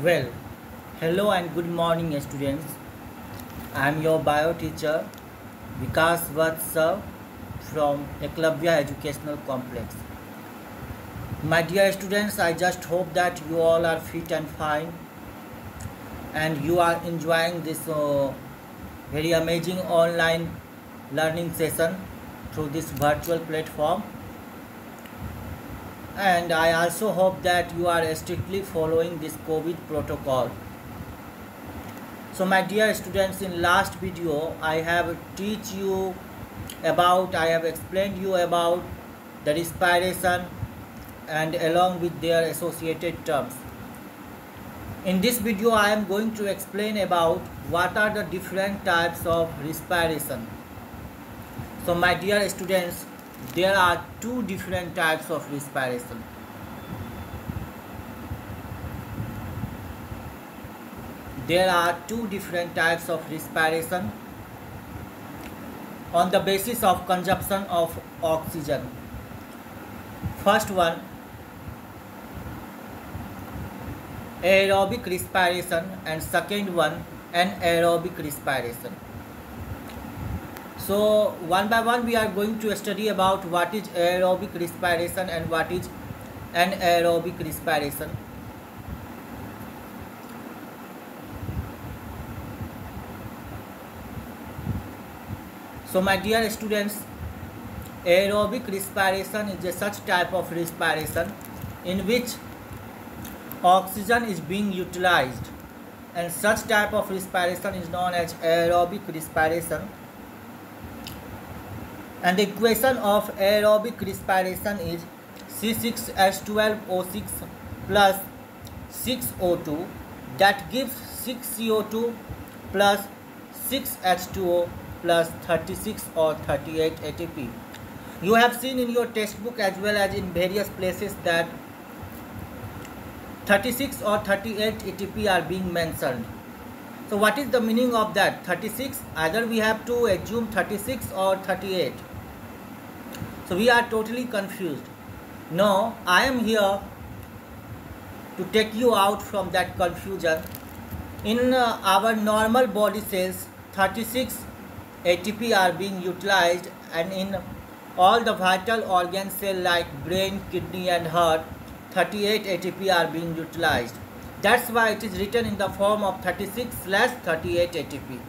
Well, hello and good morning, students. I am your bio teacher Vikas Vatsa from Eklavya Educational Complex. My dear students, I just hope that you all are fit and fine and you are enjoying this very amazing online learning session through this virtual platform. And I also hope that you are strictly following this COVID protocol. So my dear students, in last video I have explained you about the respiration and along with their associated terms. In this video I am going to explain about what are the different types of respiration. So my dear students, there are two different types of respiration. There are two different types of respiration on the basis of consumption of oxygen. First one, aerobic respiration, and second one, anaerobic respiration. So one by one we are going to study about what is aerobic respiration and what is anaerobic respiration. So my dear students, aerobic respiration is a such type of respiration in which oxygen is being utilized, and such type of respiration is known as aerobic respiration. And the equation of aerobic respiration is C6H12O6 plus 6O2, that gives 6CO2 plus 6H2O plus 36 or 38 ATP. You have seen in your textbook as well as in various places that 36 or 38 ATP are being mentioned. So what is the meaning of that? 36, either we have to assume 36 or 38. So we are totally confused. No, I am here to take you out from that confusion. In our normal body cells, 36 ATP are being utilized, and in all the vital organ cells like brain, kidney and heart, 38 ATP are being utilized. That's why it is written in the form of 36/38 ATP.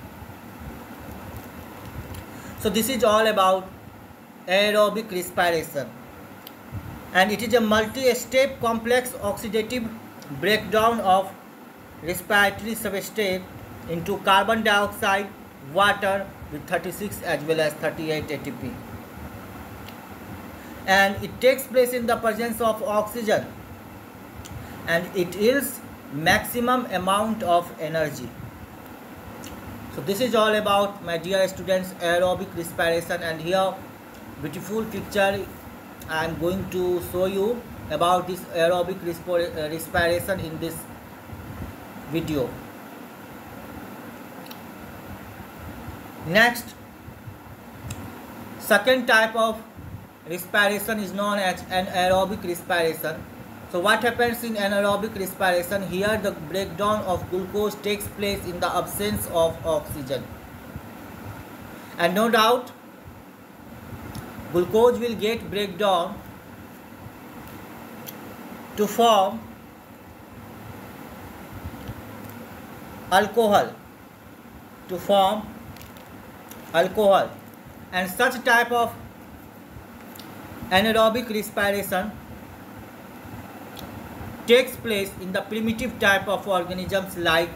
So this is all about aerobic respiration, and it is a multi-step complex oxidative breakdown of respiratory substrate into carbon dioxide, water with 36 as well as 38 ATP, and it takes place in the presence of oxygen, and it yields maximum amount of energy. So this is all about, my dear students, aerobic respiration, and here beautiful picture I am going to show you about this aerobic respiration in this video. Next, second type of respiration is known as anaerobic respiration. So what happens in anaerobic respiration? Here the breakdown of glucose takes place in the absence of oxygen, and no doubt glucose will get breakdown to form alcohol, and such type of anaerobic respiration takes place in the primitive type of organisms like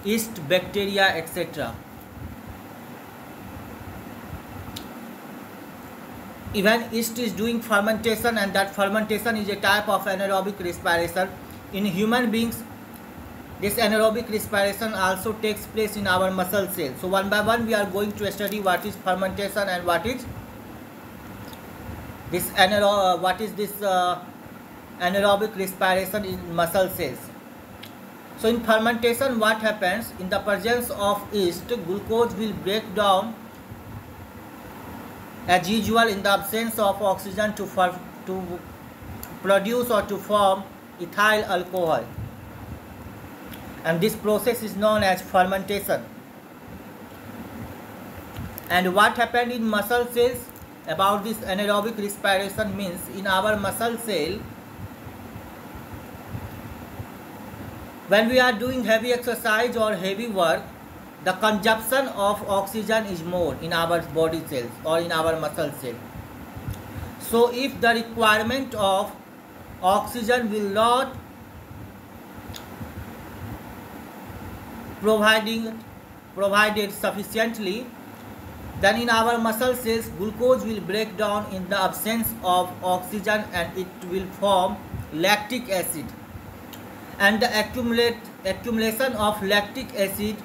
yeast, bacteria, etc. Even yeast is doing fermentation, and that fermentation is a type of anaerobic respiration. In human beings, this anaerobic respiration also takes place in our muscle cells. So one by one we are going to study what is fermentation and what is this anaerobic respiration in muscle cells. So in fermentation, what happens? In the presence of yeast, glucose will break down as usual in the absence of oxygen to produce or to form ethyl alcohol. and this process is known as fermentation. And what happened in muscle cells about this anaerobic respiration means, in our muscle cell, when we are doing heavy exercise or heavy work, the consumption of oxygen is more in our body cells or in our muscle cell. So if the requirement of oxygen will not provided sufficiently, then in our muscle cells glucose will break down in the absence of oxygen and it will form lactic acid, and the accumulation of lactic acid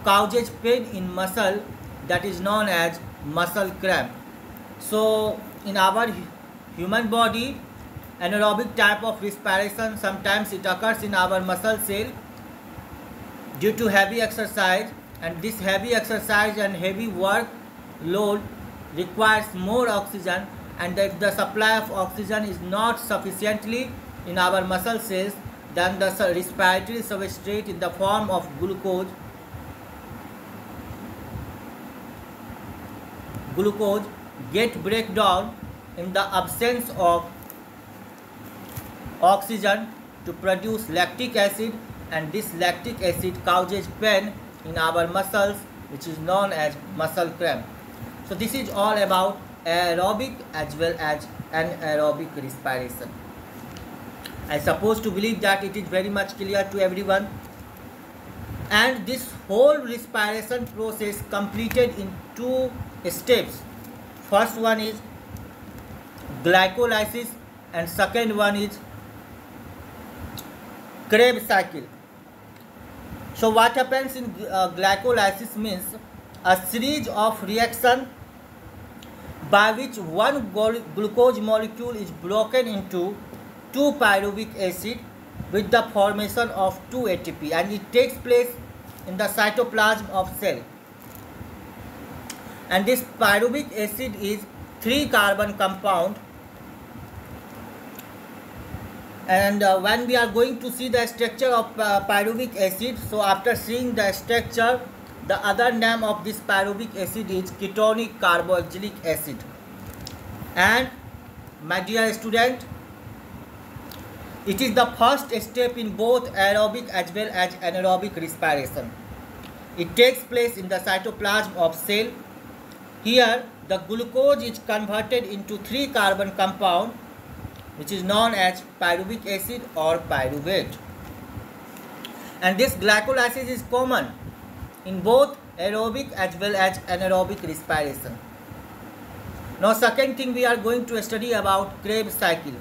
causes pain in muscle, that is known as muscle cramp. So in our human body, anaerobic type of respiration, sometimes it occurs in our muscle cell due to heavy exercise, and this heavy exercise and heavy work load requires more oxygen, and if the supply of oxygen is not sufficiently in our muscle cells, then the respiratory substrate in the form of glucose get breakdown in the absence of oxygen to produce lactic acid, and this lactic acid causes pain in our muscles, which is known as muscle cramp. So this is all about aerobic as well as anaerobic respiration. I suppose to believe that it is very much clear to everyone. And this whole respiration process completed in 2 steps. First one is glycolysis and second one is Krebs cycle. So what happens in glycolysis means a series of reactions by which one glucose molecule is broken into 2 pyruvic acid with the formation of 2 ATP, and it takes place in the cytoplasm of cell. And this pyruvic acid is 3 carbon compound, and when we are going to see the structure of pyruvic acid, so after seeing the structure, the other name of this pyruvic acid is ketonic carboxylic acid. And my dear student, it is the first step in both aerobic as well as anaerobic respiration. It takes place in the cytoplasm of cell. Here the glucose is converted into 3 carbon compound, which is known as pyruvic acid or pyruvate. And this glycolysis is common in both aerobic as well as anaerobic respiration. Now second thing we are going to study about Krebs cycle.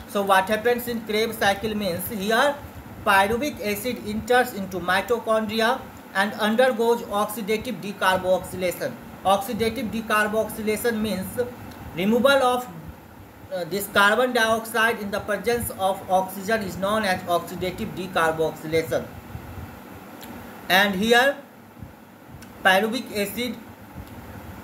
So what happens in Krebs cycle means, here pyruvic acid enters into mitochondria and undergoes oxidative decarboxylation. Oxidative decarboxylation means removal of this carbon dioxide in the presence of oxygen is known as oxidative decarboxylation. And here pyruvic acid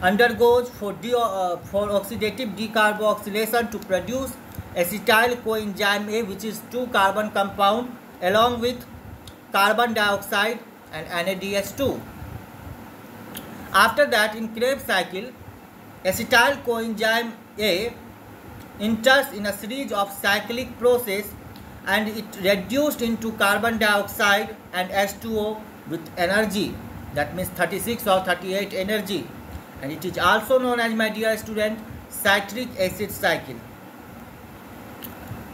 undergoes for oxidative decarboxylation to produce acetyl coenzyme A, which is 2 carbon compound along with carbon dioxide and NADH2. After that, in Krebs cycle, acetyl coenzyme A enters in a series of cyclic process and it reduced into carbon dioxide and H2O with energy, that means 36 or 38 energy, and it is also known as, my dear student, citric acid cycle.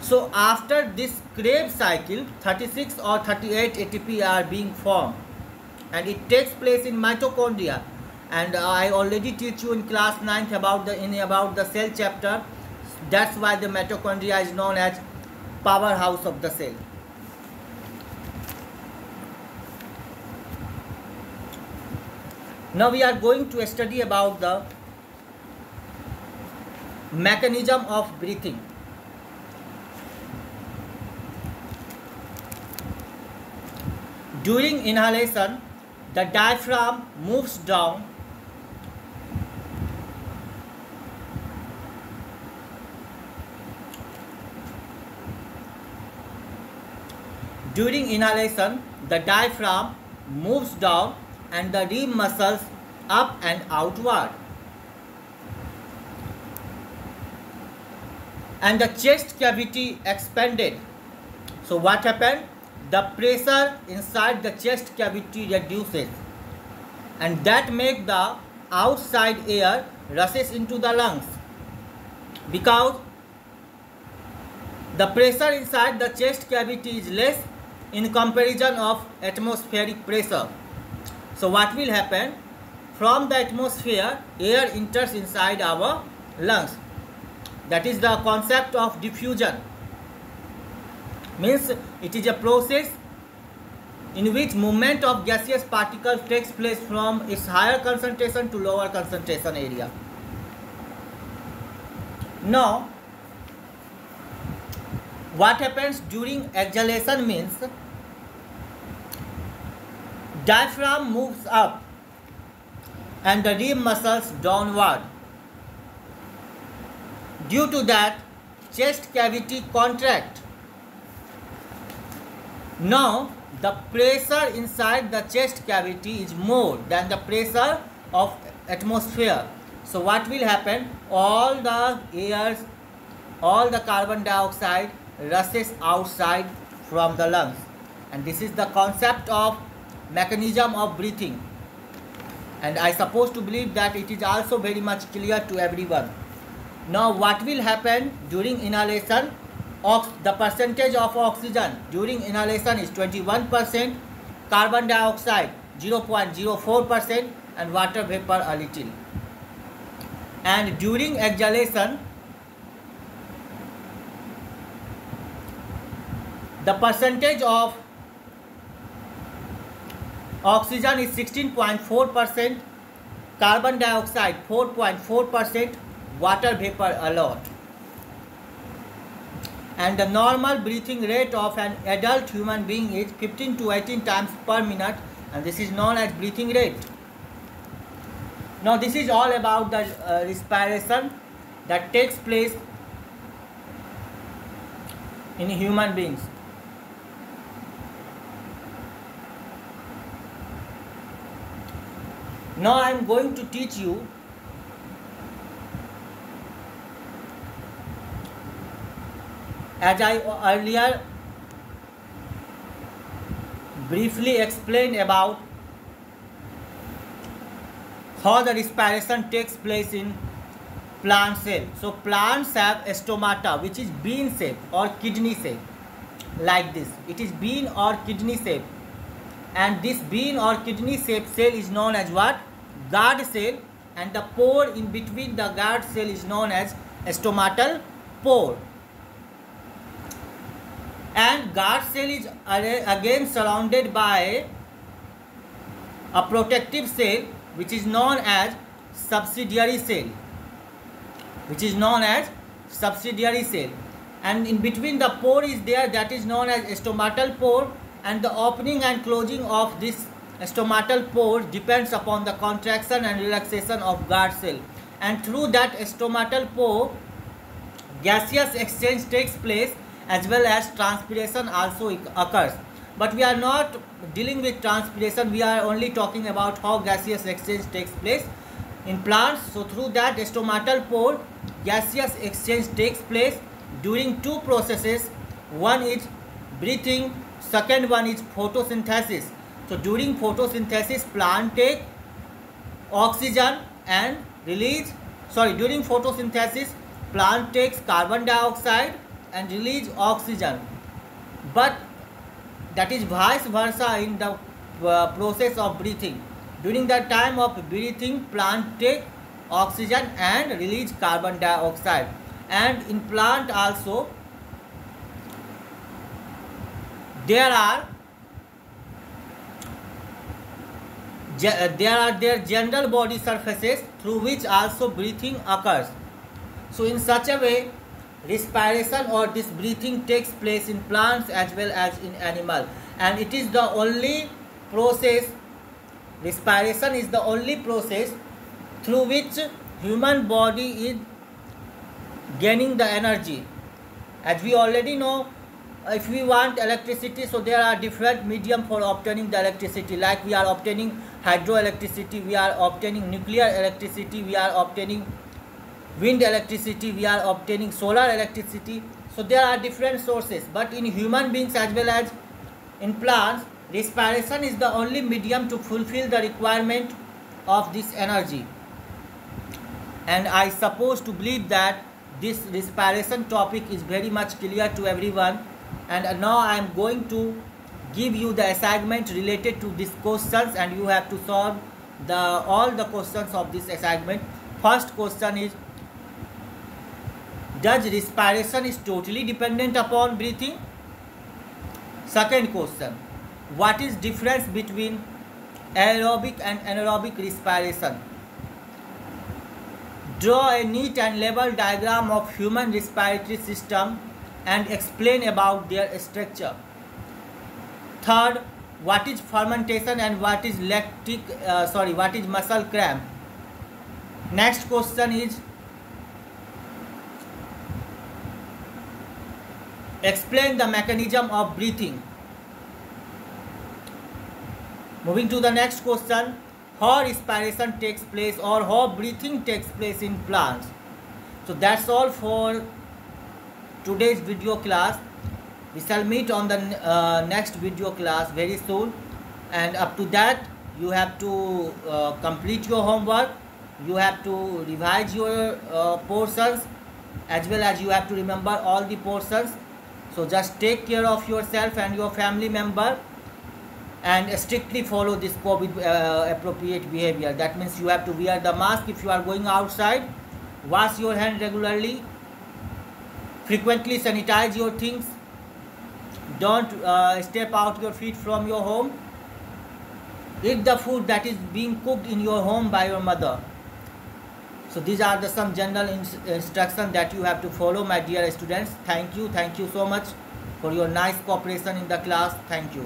So after this Krebs cycle, 36 or 38 ATP are being formed and it takes place in mitochondria, and I already teach you in class 9th about the cell chapter. That's why the mitochondria is known as powerhouse of the cell. Now we are going to study about the mechanism of breathing. During inhalation, the diaphragm moves down During inhalation, the diaphragm moves down and the rib muscles up and outward. And the chest cavity expanded. So what happened? The pressure inside the chest cavity reduces, and that makes the outside air rushes into the lungs, because the pressure inside the chest cavity is less in comparison of atmospheric pressure. So what will happen? From the atmosphere, air enters inside our lungs. That is the concept of diffusion. Means it is a process in which movement of gaseous particles takes place from its higher concentration to lower concentration area. Now, what happens during exhalation means diaphragm moves up and the rib muscles downward. Due to that, chest cavity contract. Now, the pressure inside the chest cavity is more than the pressure of atmosphere. So what will happen? All the air, all the carbon dioxide rushes outside from the lungs. And this is the concept of mechanism of breathing. And I suppose to believe that it is also very much clear to everyone. Now what will happen during inhalation? The percentage of oxygen during inhalation is 21%, carbon dioxide 0.04%, and water vapor a little. And during exhalation, the percentage of oxygen is 16.4%, carbon dioxide 4.4%, water vapor a lot. And the normal breathing rate of an adult human being is 15 to 18 times per minute, and this is known as breathing rate. Now this is all about the respiration that takes place in human beings. Now I am going to teach you as I earlier briefly explained about how the respiration takes place in plant cell. So plants have stomata, which is bean shape or kidney shape, like this. It is bean or kidney shape, and this bean or kidney shape cell is known as what? Guard cell, and the pore in between the guard cell is known as stomatal pore. And guard cell is again surrounded by a protective cell, which is known as subsidiary cell, and in between the pore is there, that is known as stomatal pore, and the opening and closing of this stomatal pore depends upon the contraction and relaxation of guard cell, and through that stomatal pore gaseous exchange takes place, as well as transpiration also occurs. But we are not dealing with transpiration, we are only talking about how gaseous exchange takes place in plants. So through that stomatal pore, gaseous exchange takes place during two processes. One is breathing, second one is photosynthesis. So during photosynthesis, plant take oxygen and release, during photosynthesis, plant takes carbon dioxide and release oxygen, but that is vice versa in the process of breathing. During the time of breathing, plant take oxygen and release carbon dioxide. And in plant also there are their general body surfaces through which also breathing occurs. So in such a way, respiration or this breathing takes place in plants as well as in animal, and it is the only process, respiration is the only process through which human body is gaining the energy. As we already know, if we want electricity, so there are different medium for obtaining the electricity, like we are obtaining hydroelectricity, we are obtaining nuclear electricity, we are obtaining wind electricity, we are obtaining solar electricity. So there are different sources, but in human beings as well as in plants, respiration is the only medium to fulfill the requirement of this energy. And I suppose to believe that this respiration topic is very much clear to everyone. And now I am going to give you the assignment related to these questions, and you have to solve all the questions of this assignment. First question is, does respiration is totally dependent upon breathing? Second question, what is difference between aerobic and anaerobic respiration? Draw a neat and level diagram of human respiratory system and explain about their structure. Third, what is fermentation and what is what is muscle cramp? Next question is, explain the mechanism of breathing. Moving to the next question, how respiration takes place or how breathing takes place in plants. So that's all for today's video class. We shall meet on the next video class very soon, and up to that you have to complete your homework, you have to revise your portions, as well as you have to remember all the portions. So just take care of yourself and your family member, and strictly follow this COVID appropriate behavior. That means you have to wear the mask if you are going outside, wash your hand regularly, frequently sanitize your things, don't step out your feet from your home, eat the food that is being cooked in your home by your mother. So these are some general instructions that you have to follow, my dear students. Thank you so much for your nice cooperation in the class. Thank you.